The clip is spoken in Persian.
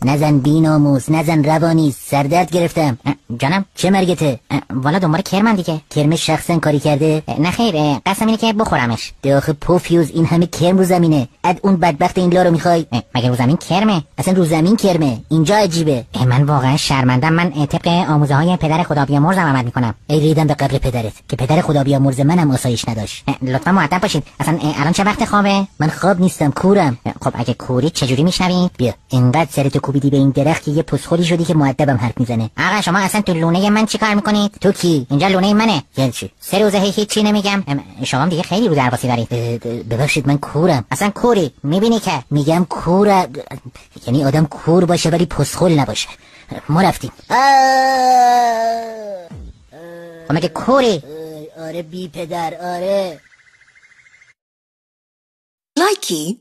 نزن بیناموس، نزن روانی، سردرد گرفتم. جانم چه مرگته؟ والا دنبال کرمن دیگه. کرم شخصا کاری کرده؟ نه خیر، قسم اینه که بخورمش. آخه پوفیوز، این همه کرم رو زمینه، اد اون بدبخت این لا رو میخوای؟ مگه رو زمین کرمه؟ اصلا رو زمین کرمه، اینجا عجیبه. من واقعا شرمندم. من طبق آموزه های پدر خدا بیامرزم عمل میکنم. ای ریدم به قبر پدرت که پدر خدا بیامرز منم آسایش نداشت. لطفا مؤدب باشید. اصلا الان چه وقت خوابه؟ من خواب نیستم، کورم. خب اگه کوری چجوری میشنوی؟ بیا اینقدر سرتو کوبیدی به این درخت که یه پسخولی شدی که مؤدبم حرف میزنه. آقا شما اصلا تو لونه من چیکار میکنید؟ تو کی؟ اینجا لونه منه. یعنی چی؟ 3 روزه هیچی نمیگم. شما دیگه خیلی رو درواسی دارید. ببخشید من کورم. اصلا کوری میبینی که میگم کوره، یعنی آدم کور باشه ولی پسخول نباشه. ما رفتیم. خب مگه کوری؟ آره بی پدر، آره. لایکی